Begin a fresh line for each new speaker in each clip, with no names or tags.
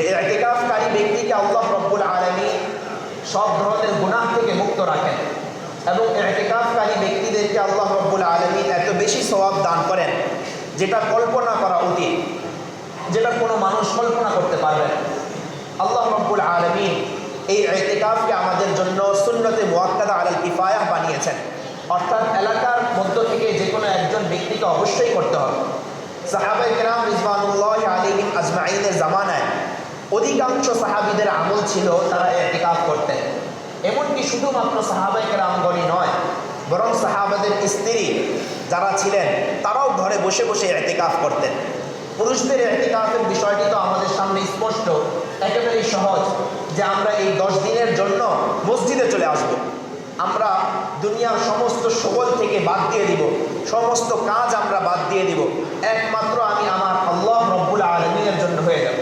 ইতিকাফকারী ব্যক্তিকে আল্লাহ রব্বুল আলামিন সব ধরনের গুনাহ থেকে মুক্ত রাখেন এবং ইতিকাফকারী ব্যক্তিদেরকে আল্লাহ রব্বুল আলামিন এত বেশি সওয়াব দান করেন যেটা কল্পনা করা অতীত, যেটা কোনো মানুষ কল্পনা করতে পারবে না। আল্লাহ রব্বুল আলামিন এই ইতিকাফকে আমাদের জন্য সুন্নতে মুআক্কাদা আলাল কিফায়াহ বানিয়েছেন, অর্থাৎ এলাকার মধ্য থেকে যে কোনো একজন ব্যক্তিকে অবশ্যই করতে হবে। সাহাবায়ে কেরাম রিজওয়ানুল্লাহি আলাইহিম আজমাইনের জামানায় অধিকাংশ সাহাবীদের আমল ছিল তারা ইতিকাফ করতেন। এমনকি শুধুমাত্র সাহাবায়ে কেরামগণই নয়, বরং সাহাবাদের স্ত্রী যারা ছিলেন তারাও ঘরে বসে বসে ইতিকাফ করতেন। পুরুষদের ইতিকাফের বিষয়টি তো আমাদের সামনে স্পষ্ট, একেবারেই সহজ, যে আমরা এই 10 দিনের জন্য মসজিদে চলে আসব। আমরা দুনিয়ার সমস্ত সগল থেকে বাদ দিয়ে দিব, সমস্ত কাজ আমরা বাদ দিয়ে দিব, একমাত্র আমি আমার আল্লাহ রব্বুল আলামিনের জন্য হয়ে যাব।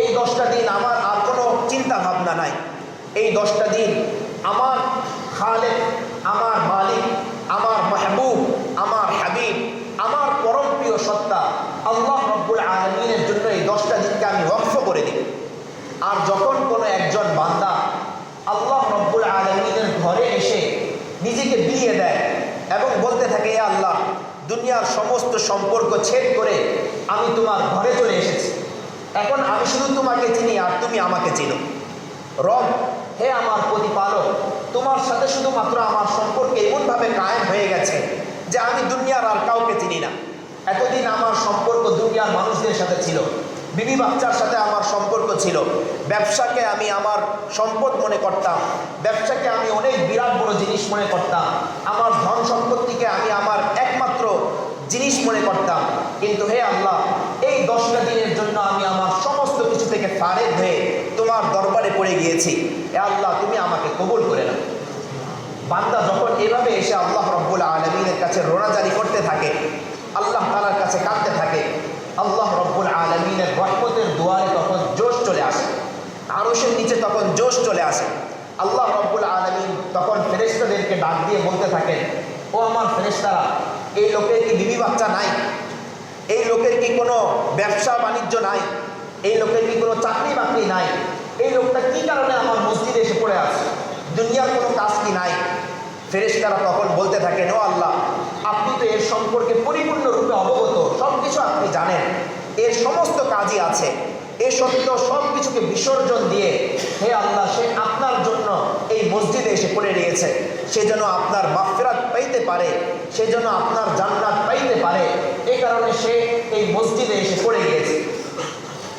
এই 10টা দিন আমার আর কোনো চিন্তা ভাবনা নাই। এই 10টা দিন আমার খালেক, আমার মালিক, আমার মাহবুব, আমার হাবিব, আমার পরম প্রিয় সত্তা আল্লাহ রব্বুল আলামিনের জন্য এই 10টা দিনকে আমি ওয়াকফ করে দিই। আর যখন কোনো একজন বান্দা আল্লাহ রব্বুল আলামিনের ঘরে এসে নিজেকে বিলিয়ে দেয় এবং বলতে থাকে, এ আল্লাহ, দুনিয়ার সমস্ত সম্পর্ক ছেদ করে আমি তোমার ঘরে চলে এসেছি, এখন আমি শুধু তোমাকে চিনি আর তুমি আমাকে চিনো। রব, হে আমার প্রতিপালক, তোমার সাথে শুধুমাত্র আমার সম্পর্ক এমনভাবে কায়েম হয়ে গেছে যে আমি দুনিয়ার আর কাউকে চিনি না। এতদিন আমার সম্পর্ক দুনিয়ার মানুষদের সাথে ছিল, বিবি বাচ্চার সাথে আমার সম্পর্ক ছিল, ব্যবসাকে আমি আমার সম্পদ মনে করতাম, ব্যবসাকে আমি অনেক বিরাট বড় জিনিস মনে করতাম, আমার ধন সম্পত্তিকে আমি আমার একমাত্র জিনিস মনে করতাম। কিন্তু হে আল্লাহ, এই 10টা দিনের জন্য আমি আমার সমস্ত কিছু থেকে ফারেক হয়ে তোমার দরবারে পড়ে গিয়েছি, হে আল্লাহ, তুমি আমাকে কবুল করে নাও। বান্দা যখন এভাবে এসে আল্লাহ রব্বুল আলামিনের কাছে রোনাজারি করতে থাকে, আল্লাহ তাআলার কাছে কাঁদতে থাকে, আল্লাহ রব্বুল আলামিনের রহমতের দুয়ারে তখন জোশ চলে আসে, আরশের নিচে তখন জোশ চলে আসে। আল্লাহ রব্বুল আলামিন তখন ফেরেশতাদেরকে ডাক দিয়ে বলতে থাকেন, ও আমার ফেরেশতারা, এই লোকের কি বিবি বাচ্চা নাই? এই লোকের কি কোনো ব্যবসা বাণিজ্য নাই? এই লোকের কি কোনো চাকরি বাকরি নাই? এই লোকটা কি কারণে আমার মসজিদে এসে পড়ে আছে? দুনিয়ার কোনো কাজ কি নাই? ফেরেশতারা তখন বলতে থাকেন, ও আল্লাহ, আপনি তো এর সম্পর্কে পরিপূর্ণরূপে অবগত, সব কিছু আপনি জানেন, এর সমস্ত কাজই আছে, এ সত্ত্বেও সব কিছুকে বিসর্জন দিয়ে হে আল্লাহ, সে আপনার জন্য এই মসজিদে এসে পড়ে রয়েছে, সে যেন আপনার মাগফিরাত পাইতে পারে, সে যেন আপনার জান্নাত পাইতে পারে, এই কারণে সে এই মসজিদে এসে পড়ে গিয়েছে।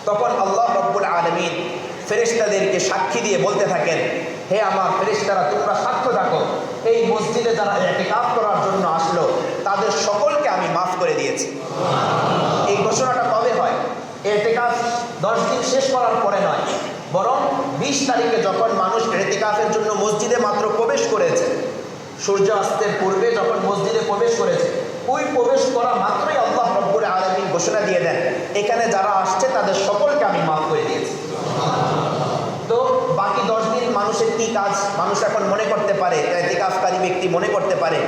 তখন আল্লাহ রব্বুল আলামিন ফেরেশতাদেরকে সাক্ষী দিয়ে বলতে থাকেন, হে আমার ফেরেশতারা, তোমরা সাক্ষ্য থাকো, এই মসজিদে যারা ইতিকাফ করার জন্য আসলো তাদের সকলকে আমি মাফ করে দিয়েছি। এই ঘোষণাটা কবে হয়? ইতিকাফ 10 দিন শেষ করার পরে নয়, বরং 20 তারিখে যখন মানুষ ইতিকাফের জন্য মসজিদে মাত্র প্রবেশ করেছে, সূর্য অস্তের পূর্বে যখন মসজিদে প্রবেশ করেছে, ওই প্রবেশ করা মাত্রই আল্লাহ রব্বুল আলামিন ঘোষণা দিয়ে দেন, এখানে যারা আসছে তাদের সকলকে আমি মাফ করে দিয়েছি। তো বাকি 10 দিন মানুষের কি কাজ? মানুষ এখন মনে করতে পারে, ইতিকাফকারী ব্যক্তি মনে করতে পারে,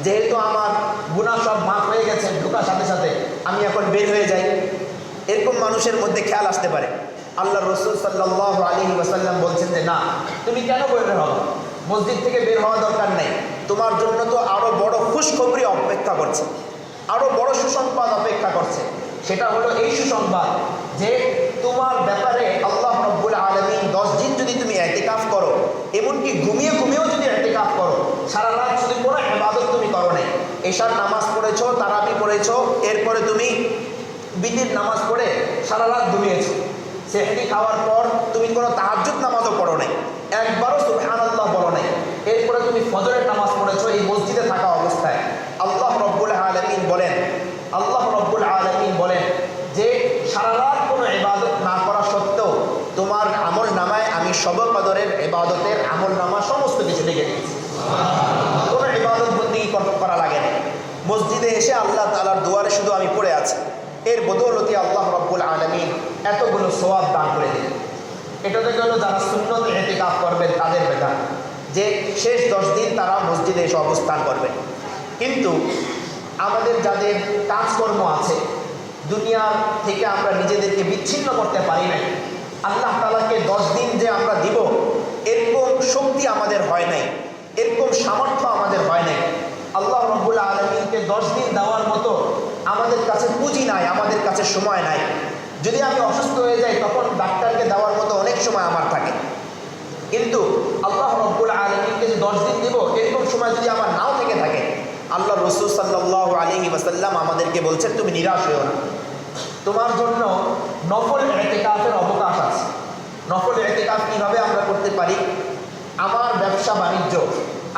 যেহেতু আমার গুনাহ সব মাফ হয়ে গেছে, ঢোকার সাথে সাথে আমি এখন বের হয়ে যাই। এরকম মানুষের মধ্যে খেয়াল আসতে পারে। আল্লাহ রসুল সাল্লাল্লাহু আলাইহি ওয়াসাল্লাম বলছেন যে না, তুমি কেন বের হও? মসজিদ থেকে বের হওয়া দরকার নেই, তোমার জন্য তো আরো বড় খুশখবরি অপেক্ষা করছে, আরো বড় সুসংবাদ অপেক্ষা করছে। সেটা হলো এই সুসংবাদ যে তোমার ব্যাপারে আল্লাহ রব্বুল আলামিন 10 দিন যদি তুমি ইতিকাফ করো, এমনকি ঘুমিয়ে ঘুমিয়েও যদি ইতিকাফ করো, সারা রাত শুধু কোনো ইবাদত তুমি করো নাই, এশার নামাজ পড়েছো, তারাবি পড়েছো, এরপরে তুমি বিতির নামাজ পড়ে সারা রাত ঘুমিয়েছো, সেহরি খাওয়ার পর তুমি কোনো তাহাজ্জুদ নামাজও পড়ো নাই, একবারও সুবহানাল্লাহ বলো নাই, এরপরে তুমি ফজরের নামাজ পড়েছো এই মসজিদে থাকা অবস্থায়, আল্লাহ রব্বুল আলামিন বলেন যে সারা রাত কোনো ইবাদত না করা সত্ত্বেও তোমার আমল নামায় আমি সব কদরের ইবাদতের আমল নামা সমস্ত কিছু লিখে দিয়েছি। কোনো ইবাদত বন্দেগী করা লাগে না, মসজিদে এসে আল্লাহ তাআলার দুয়ারে শুধু আমি পড়ে আছি, এর বদৌলতে আল্লাহ রব্বুল আলামিন এতগুলো সওয়াব দান করে দিলেন। এটা তো গেল যারা সুন্নত ইতিকাফ করবেন তাদের বেদা, যে শেষ 10 দিন তারা মসজিদে এসে অবস্থান করবেন। কিন্তু আমাদের যাদের কাজকর্ম আছে, দুনিয়া থেকে আমরা নিজেদেরকে বিচ্ছিন্ন করতে পারি না, আল্লাহ শক্তি আমাদের হয় নাই, এরকম সামর্থ্য আমাদের হয় নাই। আল্লাহ রাব্বুল আলামিনকে 10 দিন দেওয়ার মতো আমাদের কাছে পুঁজি নাই, আমাদের কাছে সময় নাই। যদি আমি অসুস্থ হয়ে যাই তখন ডাক্তারকে দেওয়ার মতো অনেক সময় আমার থাকে, কিন্তু আল্লাহ রাব্বুল আলামিনকে যে 10 দিন দেব এরকম সময় যদি আমার নাও থেকে থাকে, আল্লাহ রাসূল সাল্লাল্লাহু আলাইহি ওয়াসাল্লাম আমাদেরকে বলছেন তুমি নিরাশ হও না, তোমার জন্য নফল ইতিকাফের অবকাশ আছে। নফল ইতিকাফ কীভাবে আমরা করতে পারি? আমার ব্যবসা বাণিজ্য,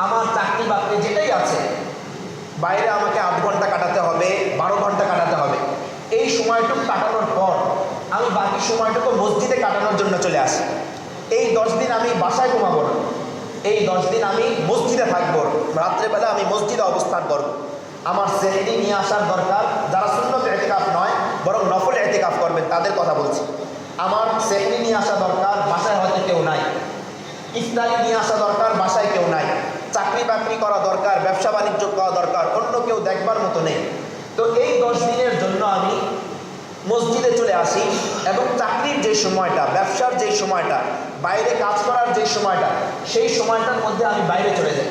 আমার চাকরি বাকরি যেটাই আছে, বাইরে আমাকে 8 ঘন্টা কাটাতে হবে, 12 ঘন্টা কাটাতে হবে, এই সময়টুকু কাটানোর পর আমি বাকি সময়টুকু মসজিদে কাটানোর জন্য চলে আসি। এই 10 দিন আমি বাসায় ঘুমাবো না, এই 10 দিন আমি মসজিদে থাকবো, রাত্রেবেলা আমি মসজিদে অবস্থান করব। আমার সেহরি নিয়ে আসার দরকার, যারা সুন্নত ইতিকাফ নয় বরং নফল ইতিকাফ করবেন তাদের কথা বলছি। আমার সেহরি নিয়ে আসা দরকার, বাসায় হয়তো কেউ নাই। ইফতারি নিয়ে আসা দরকার, বাসায় কেউ নাই। চাকরি বাকরি করা দরকার, ব্যবসা বাণিজ্য করা দরকার, অন্য কেউ দেখবার মতো নেই। তো এই 10 দিনের জন্য আমি মসজিদে চলে আসি এবং চাকরির যে সময়টা, ব্যবসার যে সময়টা, বাইরে কাজ করার যে সময়টা, সেই সময়টার মধ্যে আমি বাইরে চলে যাই।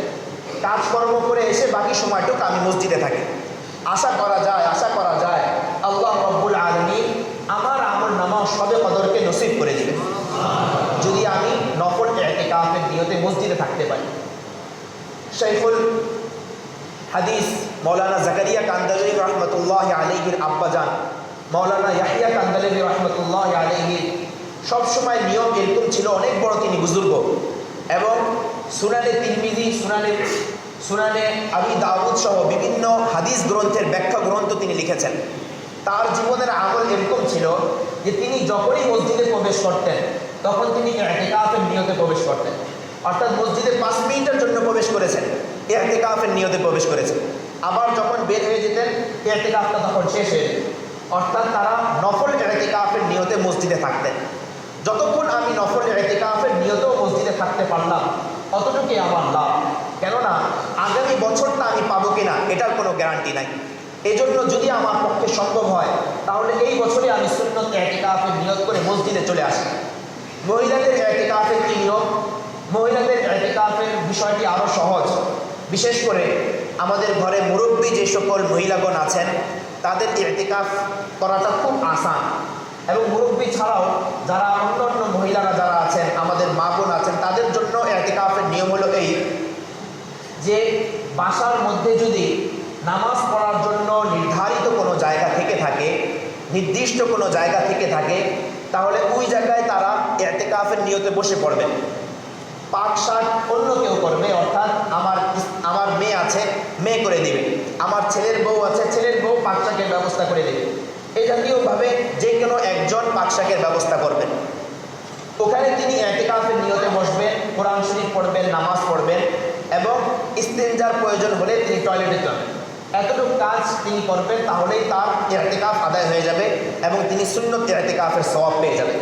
কাজকর্ম করে এসে বাকি সময়টুকু আমি মসজিদে থাকি। আশা করা যায় আল্লাহ রাব্বুল আলামিন আমার আমল নামা সবে কদরকে নসিব করে দিবেন যদি আমি নফল ইতিকাফের নিয়তে মসজিদে থাকতে পারি। শাইখুল হাদিস মাওলানা জাকারিয়া কান্দালী রহমতুল্লাহি আলাইহির আব্বাজান মাওলানা ইয়াহইয়া কান্দালী রহমতুল্লাহি আলাইহির সবসময় নিয়ম এরকম ছিল, অনেক বড় তিনি বুজুর্গ এবং সুনানে তিরমিজি, সুনানে আবি দাউদ সহ বিভিন্ন হাদিস গ্রন্থের ব্যাখ্যা গ্রন্থ তিনি লিখেছেন। তার জীবনের আমল এরকম ছিল যে তিনি যখনই মসজিদে প্রবেশ করতেন তখন তিনি ইতিকাফের নিয়তে প্রবেশ করতেন। অর্থাৎ মসজিদে 5 মিনিটের জন্য প্রবেশ করেছেন, ইতিকাফের নিয়তে প্রবেশ করেছেন। আবার যখন বের হয়ে যেতেন ইতিকাফটা তখন শেষ হয়ে যেত। অর্থাৎ তারা নফল ইতিকাফের নিয়তে মসজিদে থাকতেন। যতক্ষণ আমি নফল ইতিকাফের নিয়তেও মসজিদে থাকতে পারলাম অতটুকুই আমার লাভ, কেননা আগামী বছরটা আমি পাবো কিনা এটার কোনো গ্যারান্টি নাই। এজন্য যদি আমার পক্ষে সম্ভব হয় তাহলে এই বছরে আমি সুন্নত ইতিকাফের নিয়ত করে মসজিদে চলে আসি। মহিলাদের ইতিকাফের কি নিয়ম? মহিলাদের ইতিকাফের বিষয়টি আরও সহজ। বিশেষ করে আমাদের ঘরে মুরব্বী যে সকল মহিলাগণ আছেন তাদের ইতিকাফ করাটা খুব আসান, এবং মুরব্বী ছাড়াও যারা অন্য মহিলারা যারা আছেন, আমাদের মা বোন আছেন, তাদের জন্য ইতিকাফের নিয়ম হলো এই যে বাসার মধ্যে যদি নামাজ পড়ার জন্য নির্ধারিত কোনো জায়গা থেকে থাকে, নির্দিষ্ট কোনো জায়গা থেকে থাকে, তাহলে ওই জায়গায় তারা ইতিকাফের নিয়তে বসে পড়বেন। পাক শাক অন্য কেউ করবে, অর্থাৎ আমার মেয়ে আছে, মেয়ে করে দিবে, আমার ছেলের বউ আছে, ছেলের বউ পাক শাকের ব্যবস্থা করে দেবে। এই জাতীয়ভাবে যে কোনো একজন পাক শাকের ব্যবস্থা করবেন। ওখানে তিনি ইতিকাফের নিয়তে বসবেন, কোরআন শরীফ পড়বেন, নামাজ পড়বেন এবং ইস্তিনজার প্রয়োজন হলে তিনি টয়লেটে যাবেন। এতটুকু কাজ তিনি করবেন, তাহলেই তার ইতিকাফ আদায় হয়ে যাবে এবং তিনি সুন্নত ইতিকাফের সওয়াব পেয়ে যাবেন।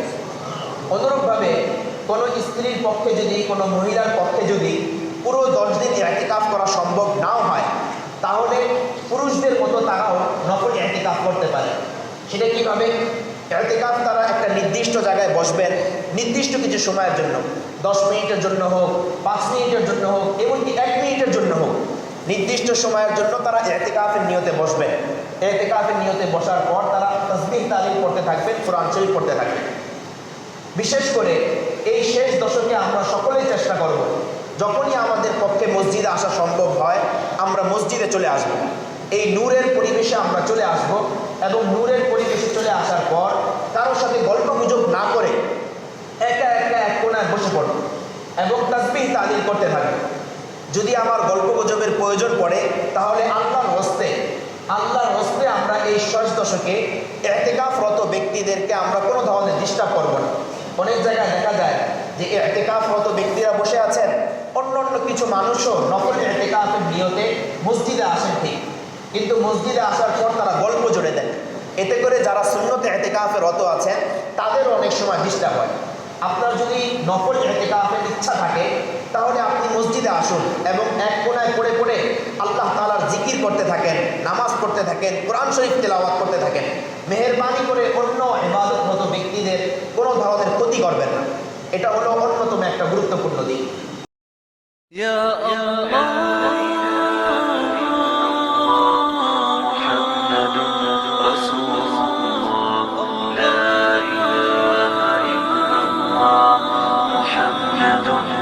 অনুরূপভাবে কোনো স্ত্রীর পক্ষে যদি, কোনো মহিলার পক্ষে যদি পুরো 10 দিন ইতিকাফ করা সম্ভব নাও হয়, তাহলে পুরুষদের মতো তারাও নফল ইতিকাফ করতে পারে। সেটা কীভাবে? ইতিকাফ তারা একটা নির্দিষ্ট জায়গায় বসবেন নির্দিষ্ট কিছু সময়ের জন্য, 10 মিনিটের জন্য হোক, 5 মিনিটের জন্য হোক, এমনকি 1 মিনিটের জন্য হোক, নির্দিষ্ট সময়ের জন্য তারা ইতিকাফের নিয়তে বসবেন। ইতিকাফের নিয়তে বসার পর তারা তাসবিহ তাহলিল পড়তে থাকবেন, কোরআন শরীফ পড়তে থাকবেন। বিশেষ করে এই শেষ দশকে আমরা সকলেই চেষ্টা করব, যখনই আমাদের পক্ষে মসজিদে আসা সম্ভব হয় আমরা মসজিদে চলে আসব। এই নূরের পরিবেশে আমরা চলে আসব এবং নূরের পরিবেশে চলে আসার পর কারোর সাথে গল্প গুজব না করে একা একা এক কোণায় বসে পড়ব এবং তাসবিহ তাহলিল করতে থাকব। যদি আমার গল্প গুজবের প্রয়োজন পড়ে তাহলে আল্লাহর হস্তে আমরা এই শেষ দশকে ইতিকাফরত ব্যক্তিদেরকে আমরা কোনো ধরনের ডিস্টার্ব করব না। অনেক জায়গায় দেখা যায় যে ইতিকাফরত ব্যক্তিরা বসে আছেন, অন্য কিছু মানুষও নফল ইতিকাফের নিয়তে মসজিদে আসেন ঠিক, কিন্তু মসজিদে আসার পর তারা গল্প জুড়ে দেন। এতে করে যারা সুন্নত ইতিকাফে রত আছেন তাদেরও অনেক সময় ডিস্টার্ব হয়। আপনার যদি নফল ইতিকাফের ইচ্ছা থাকে তাহলে আপনি মসজিদে আসুন এবং এক কোণায় পড়ে পড়ে আল্লাহ তাআলার জিকির করতে থাকেন, নামাজ পড়তে থাকেন, কোরআন শরীফ তেলাওয়াত করতে থাকেন। মেহেরবানি করে অন্য ইবাদতরত ব্যক্তিদের কোনো ধরনের ক্ষতি করবেন না। এটা হলো অন্যতম একটা গুরুত্বপূর্ণ দিক।
يا الله محمد رسول الله لا إله إلا الله محمد